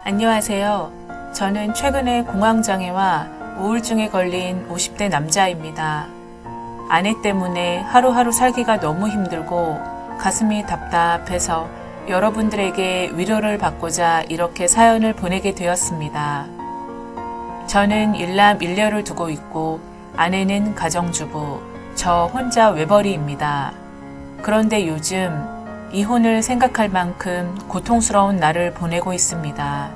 안녕하세요. 저는 최근에 공황장애와 우울증에 걸린 50대 남자입니다. 아내 때문에 하루하루 살기가 너무 힘들고 가슴이 답답해서 여러분들에게 위로를 받고자 이렇게 사연을 보내게 되었습니다. 저는 일남 일녀를 두고 있고 아내는 가정주부, 저 혼자 외벌이입니다. 그런데 요즘 이혼을 생각할 만큼 고통스러운 날을 보내고 있습니다.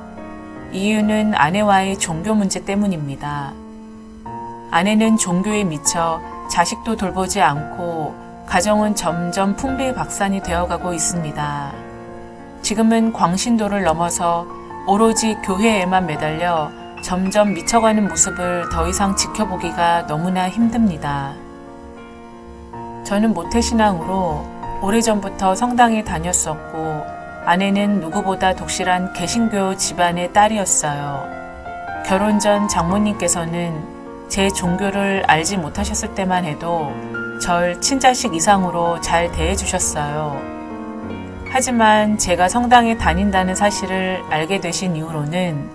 이유는 아내와의 종교 문제 때문입니다. 아내는 종교에 미쳐 자식도 돌보지 않고 가정은 점점 풍비박산이 되어가고 있습니다. 지금은 광신도를 넘어서 오로지 교회에만 매달려 점점 미쳐가는 모습을 더 이상 지켜보기가 너무나 힘듭니다. 저는 모태신앙으로 오래전부터 성당에 다녔었고 아내는 누구보다 독실한 개신교 집안의 딸이었어요. 결혼 전 장모님께서는 제 종교를 알지 못하셨을 때만 해도 절 친자식 이상으로 잘 대해주셨어요. 하지만 제가 성당에 다닌다는 사실을 알게 되신 이후로는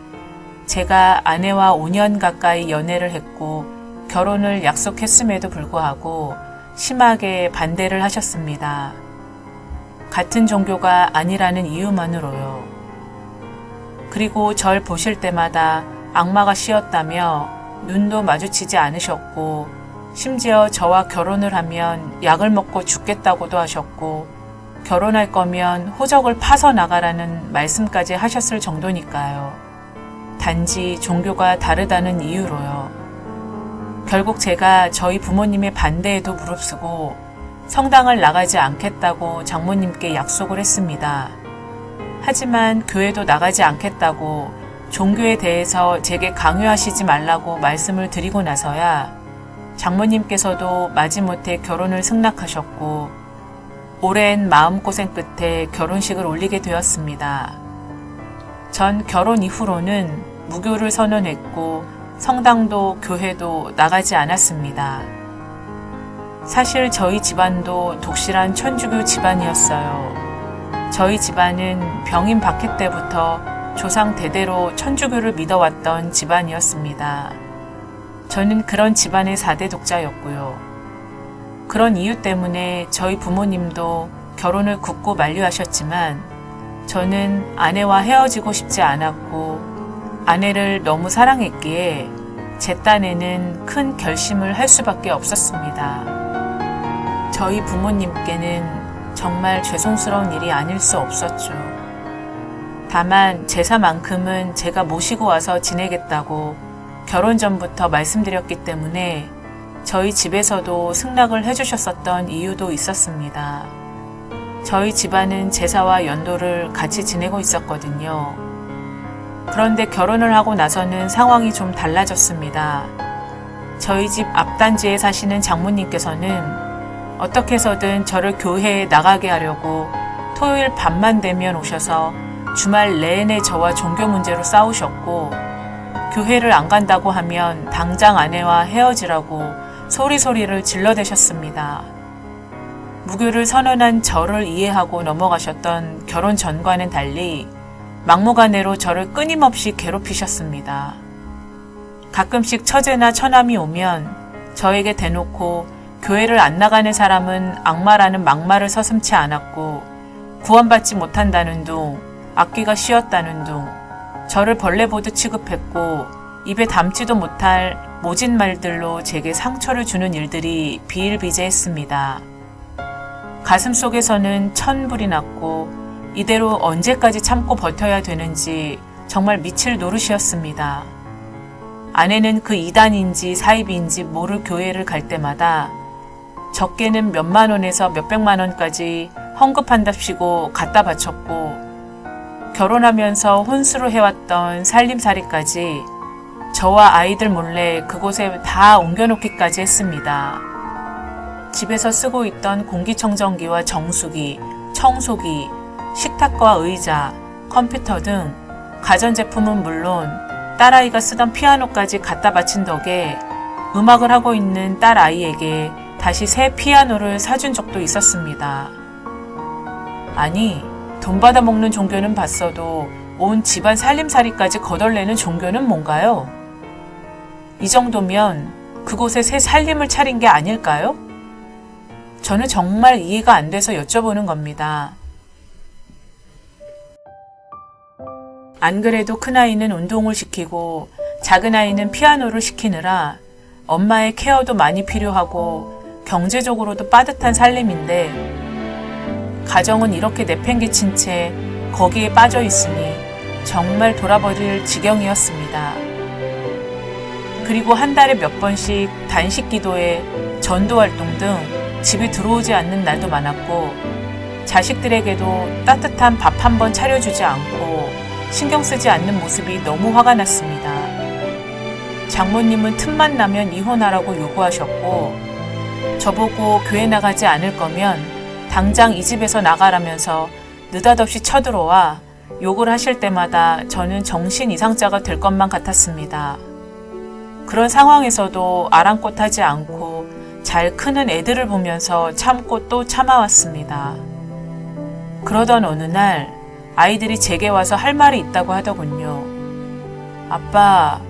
제가 아내와 5년 가까이 연애를 했고 결혼을 약속했음에도 불구하고 심하게 반대를 하셨습니다. 같은 종교가 아니라는 이유만으로요. 그리고 절 보실 때마다 악마가 씌었다며 눈도 마주치지 않으셨고 심지어 저와 결혼을 하면 약을 먹고 죽겠다고도 하셨고 결혼할 거면 호적을 파서 나가라는 말씀까지 하셨을 정도니까요. 단지 종교가 다르다는 이유로요. 결국 제가 저희 부모님의 반대에도 무릅쓰고 성당을 나가지 않겠다고 장모님께 약속을 했습니다. 하지만 교회도 나가지 않겠다고 종교에 대해서 제게 강요하시지 말라고 말씀을 드리고 나서야 장모님께서도 마지못해 결혼을 승낙하셨고 오랜 마음고생 끝에 결혼식을 올리게 되었습니다. 전 결혼 이후로는 무교를 선언했고 성당도 교회도 나가지 않았습니다. 사실 저희 집안도 독실한 천주교 집안이었어요. 저희 집안은 병인 박해 때부터 조상 대대로 천주교를 믿어왔던 집안이었습니다. 저는 그런 집안의 4대 독자였고요. 그런 이유 때문에 저희 부모님도 결혼을 굳고 만류하셨지만 저는 아내와 헤어지고 싶지 않았고 아내를 너무 사랑했기에 제 딴에는 큰 결심을 할 수밖에 없었습니다. 저희 부모님께는 정말 죄송스러운 일이 아닐 수 없었죠. 다만 제사만큼은 제가 모시고 와서 지내겠다고 결혼 전부터 말씀드렸기 때문에 저희 집에서도 승낙을 해주셨었던 이유도 있었습니다. 저희 집안은 제사와 연도를 같이 지내고 있었거든요. 그런데 결혼을 하고 나서는 상황이 좀 달라졌습니다. 저희 집 앞단지에 사시는 장모님께서는 어떻게 해서든 저를 교회에 나가게 하려고 토요일 밤만 되면 오셔서 주말 내내 저와 종교 문제로 싸우셨고 교회를 안 간다고 하면 당장 아내와 헤어지라고 소리소리를 질러대셨습니다. 무교를 선언한 저를 이해하고 넘어가셨던 결혼 전과는 달리 막무가내로 저를 끊임없이 괴롭히셨습니다. 가끔씩 처제나 처남이 오면 저에게 대놓고 교회를 안 나가는 사람은 악마라는 막말을 서슴지 않았고 구원받지 못한다는 둥, 악귀가 씌었다는 둥, 저를 벌레 보듯 취급했고 입에 담지도 못할 모진 말들로 제게 상처를 주는 일들이 비일비재했습니다. 가슴 속에서는 천불이 났고 이대로 언제까지 참고 버텨야 되는지 정말 미칠 노릇이었습니다. 아내는 그 이단인지 사입인지 모를 교회를 갈 때마다 적게는 몇만 원에서 몇백만 원까지 헌금한답시고 갖다 바쳤고 결혼하면서 혼수로 해왔던 살림살이까지 저와 아이들 몰래 그곳에 다 옮겨놓기까지 했습니다. 집에서 쓰고 있던 공기청정기와 정수기, 청소기, 식탁과 의자, 컴퓨터 등 가전제품은 물론 딸아이가 쓰던 피아노까지 갖다 바친 덕에 음악을 하고 있는 딸아이에게 다시 새 피아노를 사준 적도 있었습니다. 아니, 돈 받아먹는 종교는 봤어도 온 집안 살림살이까지 거덜내는 종교는 뭔가요? 이 정도면 그곳에 새 살림을 차린 게 아닐까요? 저는 정말 이해가 안 돼서 여쭤보는 겁니다. 안 그래도 큰아이는 운동을 시키고 작은아이는 피아노를 시키느라 엄마의 케어도 많이 필요하고 경제적으로도 빠듯한 살림인데 가정은 이렇게 내팽개친 채 거기에 빠져 있으니 정말 돌아버릴 지경이었습니다. 그리고 한 달에 몇 번씩 단식 기도회, 전도 활동 등 집에 들어오지 않는 날도 많았고 자식들에게도 따뜻한 밥 한 번 차려주지 않고 신경 쓰지 않는 모습이 너무 화가 났습니다. 장모님은 틈만 나면 이혼하라고 요구하셨고 저보고 교회 나가지 않을 거면 당장 이 집에서 나가라면서 느닷없이 쳐들어와 욕을 하실 때마다 저는 정신 이상자가 될 것만 같았습니다. 그런 상황에서도 아랑곳하지 않고 잘 크는 애들을 보면서 참고 또 참아왔습니다. 그러던 어느 날 아이들이 제게 와서 할 말이 있다고 하더군요. 아빠,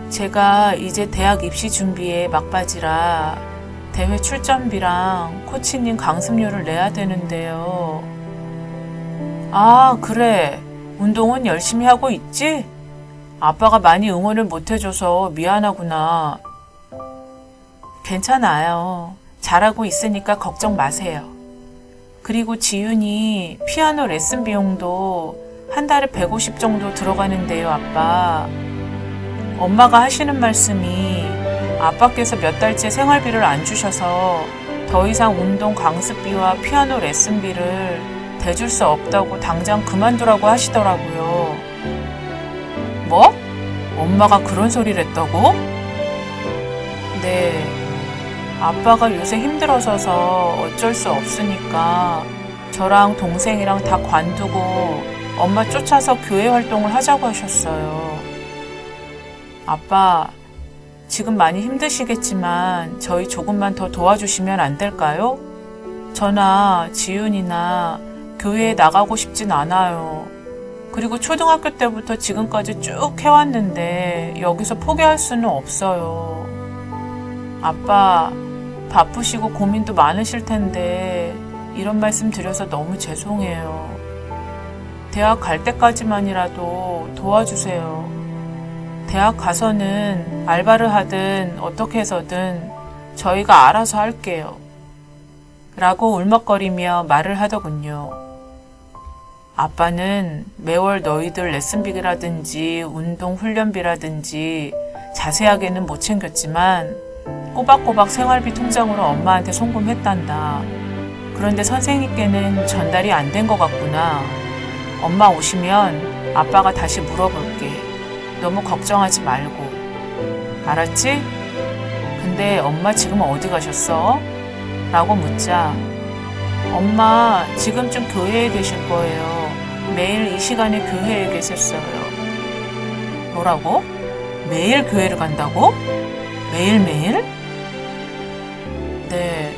제가 이제 대학 입시 준비에 막바지라 대회 출전비랑 코치님 강습료를 내야 되는데요. 아, 그래. 운동은 열심히 하고 있지? 아빠가 많이 응원을 못 해줘서 미안하구나. 괜찮아요. 잘하고 있으니까 걱정 마세요. 그리고 지윤이 피아노 레슨 비용도 한 달에 150 정도 들어가는데요, 아빠. 엄마가 하시는 말씀이 아빠께서 몇 달째 생활비를 안 주셔서 더 이상 운동 강습비와 피아노 레슨비를 대줄 수 없다고 당장 그만두라고 하시더라고요. 뭐? 엄마가 그런 소리를 했다고? 네. 아빠가 요새 힘들어서서 어쩔 수 없으니까 저랑 동생이랑 다 관두고 엄마 쫓아서 교회 활동을 하자고 하셨어요. 아빠, 지금 많이 힘드시겠지만 저희 조금만 더 도와주시면 안 될까요? 저나 지윤이나 교회에 나가고 싶진 않아요. 그리고 초등학교 때부터 지금까지 쭉 해왔는데 여기서 포기할 수는 없어요. 아빠, 바쁘시고 고민도 많으실 텐데 이런 말씀 드려서 너무 죄송해요. 대학 갈 때까지만이라도 도와주세요. 대학 가서는 알바를 하든 어떻게 해서든 저희가 알아서 할게요. 라고 울먹거리며 말을 하더군요. 아빠는 매월 너희들 레슨비라든지 운동 훈련비라든지 자세하게는 못 챙겼지만 꼬박꼬박 생활비 통장으로 엄마한테 송금했단다. 그런데 선생님께는 전달이 안 된 것 같구나. 엄마 오시면 아빠가 다시 물어볼게. 너무 걱정하지 말고. 알았지? 근데 엄마 지금 어디 가셨어? 라고 묻자 엄마 지금쯤 교회에 계실 거예요. 매일 이 시간에 교회에 계셨어요. 뭐라고? 매일 교회를 간다고? 매일매일? 네.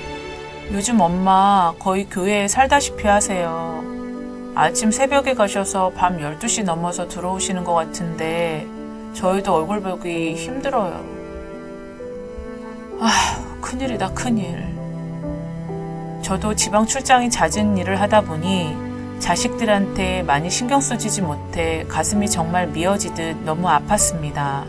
요즘 엄마 거의 교회에 살다시피 하세요. 아침 새벽에 가셔서 밤 12시 넘어서 들어오시는 것 같은데 저희도 얼굴 보기 힘들어요. 아휴, 큰일이다, 큰일. 저도 지방 출장이 잦은 일을 하다 보니 자식들한테 많이 신경 쓰지 못해 가슴이 정말 미어지듯 너무 아팠습니다.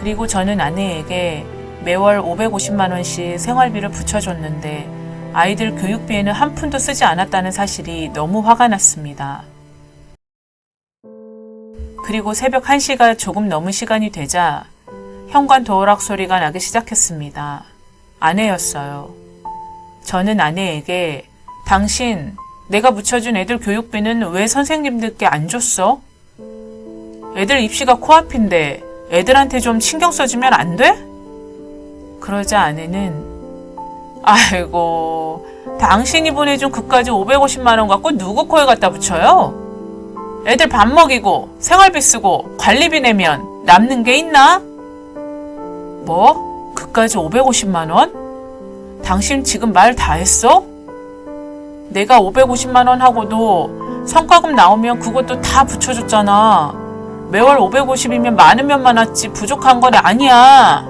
그리고 저는 아내에게 매월 550만 원씩 생활비를 붙여줬는데 아이들 교육비에는 한 푼도 쓰지 않았다는 사실이 너무 화가 났습니다. 그리고 새벽 1시가 조금 넘은 시간이 되자 현관 도어락 소리가 나기 시작했습니다. 아내였어요. 저는 아내에게 당신 내가 붙여준 애들 교육비는 왜 선생님들께 안 줬어? 애들 입시가 코앞인데 애들한테 좀 신경 써주면 안 돼? 그러자 아내는 아이고 당신이 보내준 그까지 550만 원 갖고 누구 코에 갖다 붙여요? 애들 밥 먹이고 생활비 쓰고 관리비 내면 남는 게 있나? 뭐? 그까지 550만 원? 당신 지금 말 다 했어? 내가 550만 원 하고도 성과금 나오면 그것도 다 붙여줬잖아. 매월 550이면 많으면 많았지 부족한 건 아니야.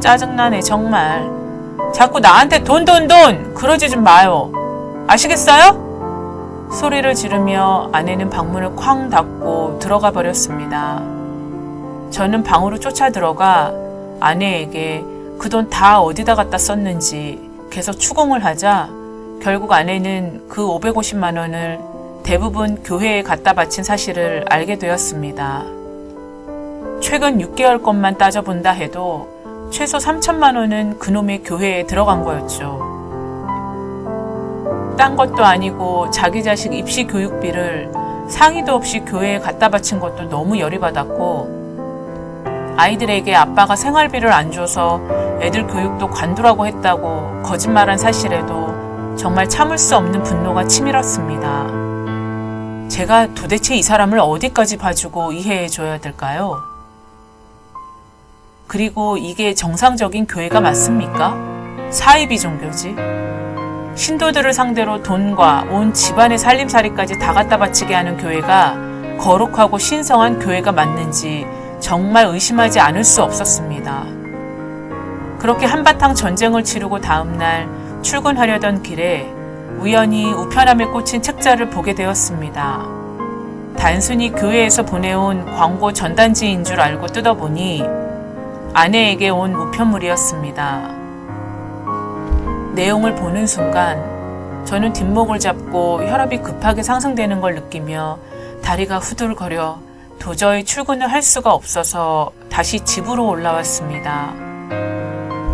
짜증나네 정말. 자꾸 나한테 돈 그러지 좀 마요. 아시겠어요? 소리를 지르며 아내는 방문을 쾅 닫고 들어가 버렸습니다. 저는 방으로 쫓아 들어가 아내에게 그 돈 다 어디다 갖다 썼는지 계속 추궁을 하자 결국 아내는 그 550만 원을 대부분 교회에 갖다 바친 사실을 알게 되었습니다. 최근 6개월 것만 따져본다 해도 최소 3천만 원은 그놈의 교회에 들어간 거였죠. 딴 것도 아니고 자기 자식 입시 교육비를 상의도 없이 교회에 갖다 바친 것도 너무 열이 받았고 아이들에게 아빠가 생활비를 안 줘서 애들 교육도 관두라고 했다고 거짓말한 사실에도 정말 참을 수 없는 분노가 치밀었습니다. 제가 도대체 이 사람을 어디까지 봐주고 이해해줘야 될까요? 그리고 이게 정상적인 교회가 맞습니까? 사이비 종교지. 신도들을 상대로 돈과 온 집안의 살림살이까지 다 갖다 바치게 하는 교회가 거룩하고 신성한 교회가 맞는지 정말 의심하지 않을 수 없었습니다. 그렇게 한바탕 전쟁을 치르고 다음날 출근하려던 길에 우연히 우편함에 꽂힌 책자를 보게 되었습니다. 단순히 교회에서 보내온 광고 전단지인 줄 알고 뜯어보니 아내에게 온 우편물이었습니다. 내용을 보는 순간 저는 뒷목을 잡고 혈압이 급하게 상승되는 걸 느끼며 다리가 후들거려 도저히 출근을 할 수가 없어서 다시 집으로 올라왔습니다.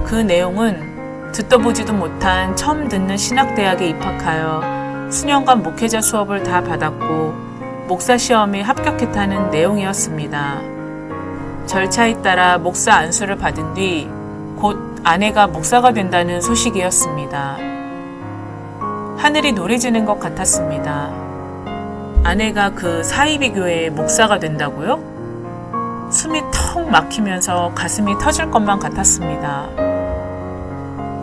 그 내용은 듣도 보지도 못한 처음 듣는 신학대학에 입학하여 수년간 목회자 수업을 다 받았고 목사 시험에 합격했다는 내용이었습니다. 절차에 따라 목사 안수를 받은 뒤 곧 아내가 목사가 된다는 소식이었습니다. 하늘이 노래지는 것 같았습니다. 아내가 그 사이비 교회의 목사가 된다고요? 숨이 턱 막히면서 가슴이 터질 것만 같았습니다.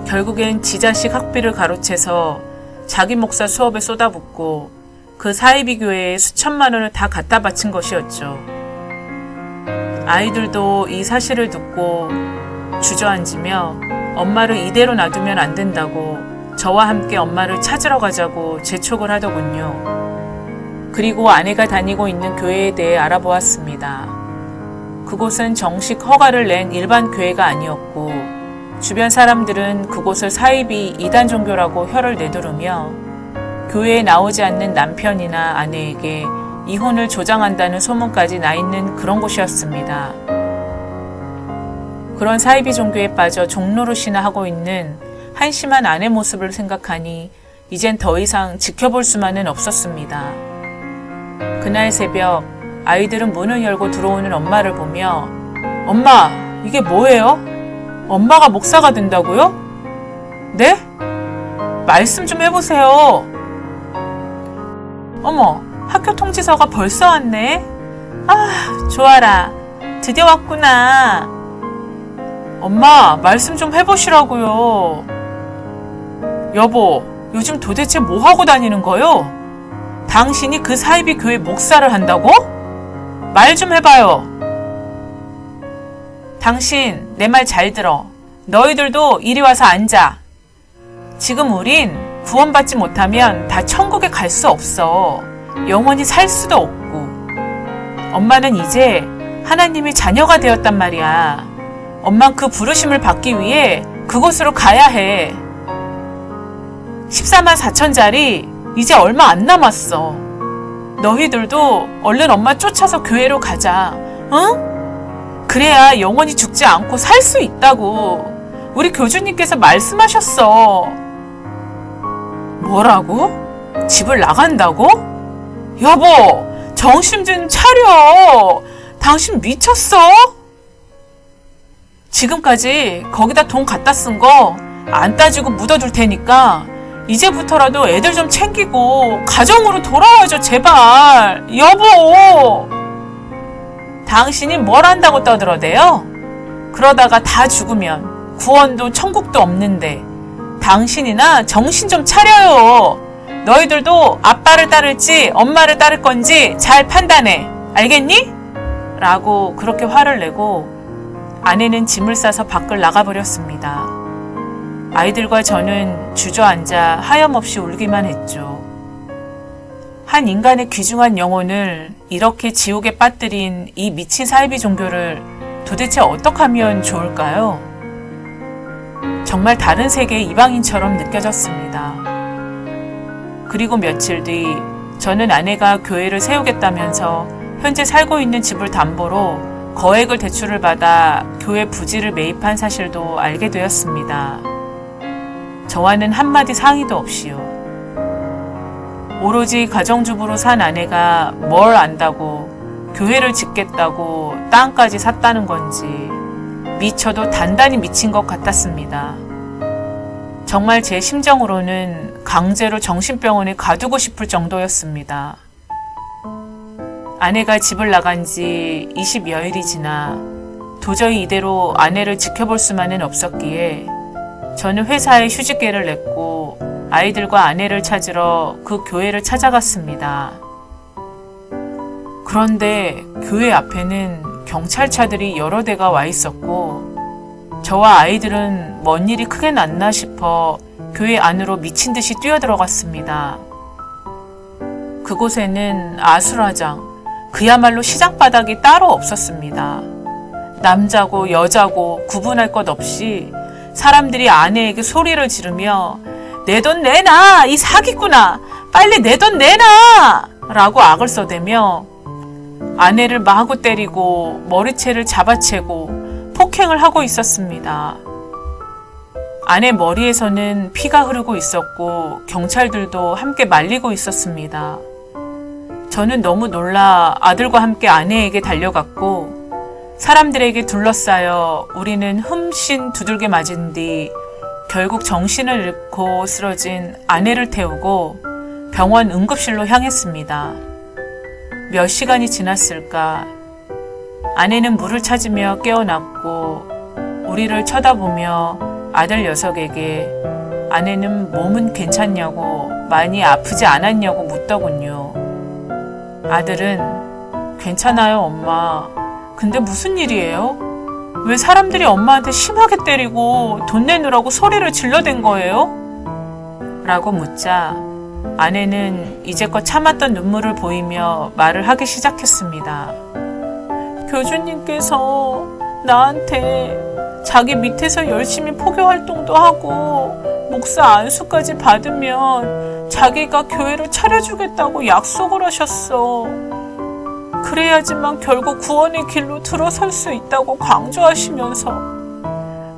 결국엔 지 자식 학비를 가로채서 자기 목사 수업에 쏟아붓고 그 사이비 교회에 수천만 원을 다 갖다 바친 것이었죠. 아이들도 이 사실을 듣고 주저앉으며 엄마를 이대로 놔두면 안 된다고 저와 함께 엄마를 찾으러 가자고 재촉을 하더군요. 그리고 아내가 다니고 있는 교회에 대해 알아보았습니다. 그곳은 정식 허가를 낸 일반 교회가 아니었고 주변 사람들은 그곳을 사이비 이단 종교라고 혀를 내두르며 교회에 나오지 않는 남편이나 아내에게 이혼을 조장한다는 소문까지 나 있는 그런 곳이었습니다. 그런 사이비 종교에 빠져 종노릇이나 하고 있는 한심한 아내 모습을 생각하니 이젠 더 이상 지켜볼 수만은 없었습니다. 그날 새벽 아이들은 문을 열고 들어오는 엄마를 보며 엄마, 이게 뭐예요? 엄마가 목사가 된다고요? 네? 말씀 좀 해보세요. 어머, 학교 통지서가 벌써 왔네. 좋아라. 드디어 왔구나. 엄마, 말씀 좀 해보시라고요. 여보, 요즘 도대체 뭐 하고 다니는 거요? 당신이 그 사이비 교회 목사를 한다고? 말 좀 해봐요. 당신, 내 말 잘 들어. 너희들도 이리 와서 앉아. 지금 우린 구원받지 못하면 다 천국에 갈 수 없어. 영원히 살 수도 없고. 엄마는 이제 하나님의 자녀가 되었단 말이야. 엄만 그 부르심을 받기 위해 그곳으로 가야 해. 14만 4천짜리 이제 얼마 안 남았어. 너희들도 얼른 엄마 쫓아서 교회로 가자. 응? 그래야 영원히 죽지 않고 살 수 있다고 우리 교주님께서 말씀하셨어. 뭐라고? 집을 나간다고? 여보, 정신 좀 차려. 당신 미쳤어? 지금까지 거기다 돈 갖다 쓴 거 안 따지고 묻어둘 테니까 이제부터라도 애들 좀 챙기고 가정으로 돌아와줘 제발. 여보, 당신이 뭘 한다고 떠들어대요? 그러다가 다 죽으면 구원도 천국도 없는데 당신이나 정신 좀 차려요. 너희들도 아빠를 따를지 엄마를 따를 건지 잘 판단해. 알겠니? 라고 그렇게 화를 내고 아내는 짐을 싸서 밖을 나가버렸습니다. 아이들과 저는 주저앉아 하염없이 울기만 했죠. 한 인간의 귀중한 영혼을 이렇게 지옥에 빠뜨린 이 미친 사이비 종교를 도대체 어떻게 하면 좋을까요? 정말 다른 세계의 이방인처럼 느껴졌습니다. 그리고 며칠 뒤 저는 아내가 교회를 세우겠다면서 현재 살고 있는 집을 담보로 거액을 대출을 받아 교회 부지를 매입한 사실도 알게 되었습니다. 저와는 한마디 상의도 없이요. 오로지 가정주부로 산 아내가 뭘 안다고 교회를 짓겠다고 땅까지 샀다는 건지 미쳐도 단단히 미친 것 같았습니다. 정말 제 심정으로는 강제로 정신병원에 가두고 싶을 정도였습니다. 아내가 집을 나간 지 20여일이 지나 도저히 이대로 아내를 지켜볼 수만은 없었기에 저는 회사에 휴직계를 냈고 아이들과 아내를 찾으러 그 교회를 찾아갔습니다. 그런데 교회 앞에는 경찰차들이 여러 대가 와 있었고 저와 아이들은 뭔 일이 크게 났나 싶어 교회 안으로 미친 듯이 뛰어들어갔습니다. 그곳에는 아수라장, 그야말로 시장바닥이 따로 없었습니다. 남자고 여자고 구분할 것 없이 사람들이 아내에게 소리를 지르며 내 돈 내놔! 이 사기꾼아! 빨리 내 돈 내놔! 라고 악을 써대며 아내를 마구 때리고 머리채를 잡아채고 폭행을 하고 있었습니다. 아내 머리에서는 피가 흐르고 있었고 경찰들도 함께 말리고 있었습니다. 저는 너무 놀라 아들과 함께 아내에게 달려갔고 사람들에게 둘러싸여 우리는 흠씬 두들겨 맞은 뒤 결국 정신을 잃고 쓰러진 아내를 태우고 병원 응급실로 향했습니다. 몇 시간이 지났을까? 아내는 물을 찾으며 깨어났고 우리를 쳐다보며 아들 녀석에게 아내는 몸은 괜찮냐고 많이 아프지 않았냐고 묻더군요. 아들은 괜찮아요, 엄마. 근데 무슨 일이에요? 왜 사람들이 엄마한테 심하게 때리고 돈 내놓으라고 소리를 질러댄 거예요? 라고 묻자 아내는 이제껏 참았던 눈물을 보이며 말을 하기 시작했습니다. 교주님께서 나한테 자기 밑에서 열심히 포교 활동도 하고 목사 안수까지 받으면 자기가 교회를 차려주겠다고 약속을 하셨어. 그래야지만 결국 구원의 길로 들어설 수 있다고 강조하시면서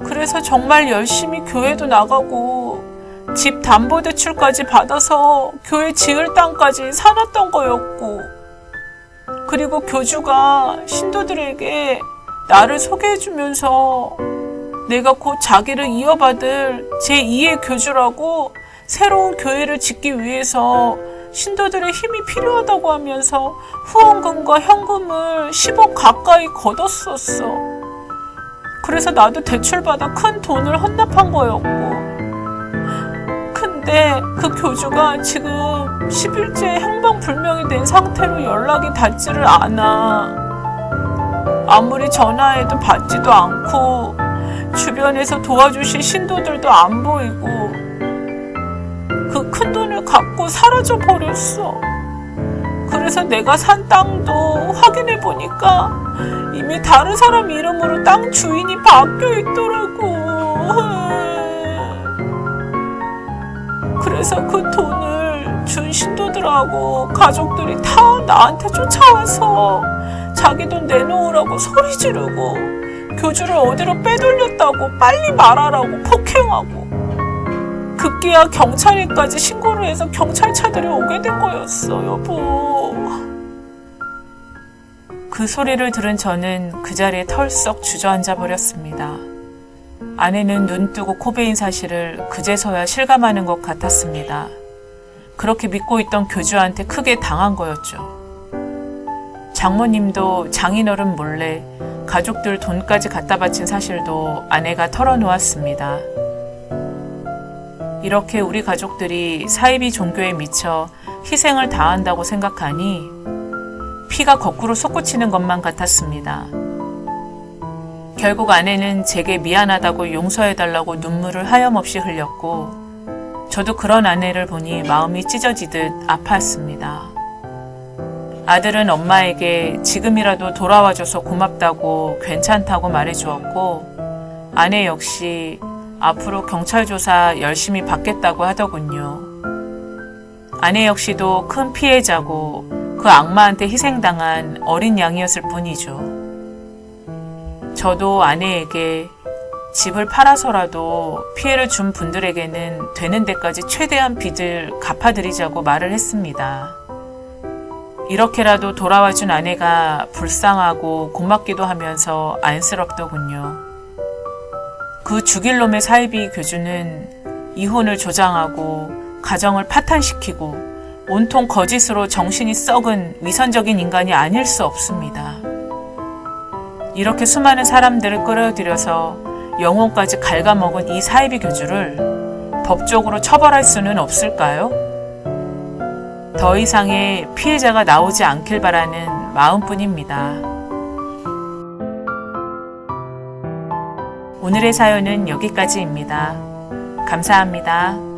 그래서 정말 열심히 교회도 나가고 집 담보대출까지 받아서 교회 지을 땅까지 사놨던 거였고 그리고 교주가 신도들에게 나를 소개해주면서 내가 곧 자기를 이어받을 제2의 교주라고 새로운 교회를 짓기 위해서 신도들의 힘이 필요하다고 하면서 후원금과 현금을 10억 가까이 걷었었어. 그래서 나도 대출받아 큰 돈을 헌납한 거였고 근데 그 교주가 지금 10일째 행방불명이 된 상태로 연락이 닿지를 않아. 아무리 전화해도 받지도 않고 주변에서 도와주실 신도들도 안 보이고 그 큰 돈을 갖고 사라져 버렸어. 그래서 내가 산 땅도 확인해 보니까 이미 다른 사람 이름으로 땅 주인이 바뀌어 있더라고. 그래서 그 돈을 준 신도들하고 가족들이 다 나한테 쫓아와서 자기 돈 내놓으라고 소리 지르고 교주를 어디로 빼돌렸다고 빨리 말하라고 폭행하고 급기야 경찰에까지 신고를 해서 경찰차들이 오게 된 거였어, 여보. 그 소리를 들은 저는 그 자리에 털썩 주저앉아 버렸습니다. 아내는 눈 뜨고 코 베인 사실을 그제서야 실감하는 것 같았습니다. 그렇게 믿고 있던 교주한테 크게 당한 거였죠. 장모님도 장인어른 몰래 가족들 돈까지 갖다 바친 사실도 아내가 털어놓았습니다. 이렇게 우리 가족들이 사이비 종교에 미쳐 희생을 다한다고 생각하니 피가 거꾸로 솟구치는 것만 같았습니다. 결국 아내는 제게 미안하다고 용서해달라고 눈물을 하염없이 흘렸고 저도 그런 아내를 보니 마음이 찢어지듯 아팠습니다. 아들은 엄마에게 지금이라도 돌아와줘서 고맙다고 괜찮다고 말해주었고 아내 역시 앞으로 경찰 조사 열심히 받겠다고 하더군요. 아내 역시도 큰 피해자고 그 악마한테 희생당한 어린 양이었을 뿐이죠. 저도 아내에게 집을 팔아서라도 피해를 준 분들에게는 되는 데까지 최대한 빚을 갚아드리자고 말을 했습니다. 이렇게라도 돌아와준 아내가 불쌍하고 고맙기도 하면서 안쓰럽더군요. 그 죽일 놈의 사이비 교주는 이혼을 조장하고 가정을 파탄시키고 온통 거짓으로 정신이 썩은 위선적인 인간이 아닐 수 없습니다. 이렇게 수많은 사람들을 끌어들여서 영혼까지 갉아먹은 이 사이비 교주를 법적으로 처벌할 수는 없을까요? 더 이상의 피해자가 나오지 않길 바라는 마음뿐입니다. 오늘의 사연은 여기까지입니다. 감사합니다.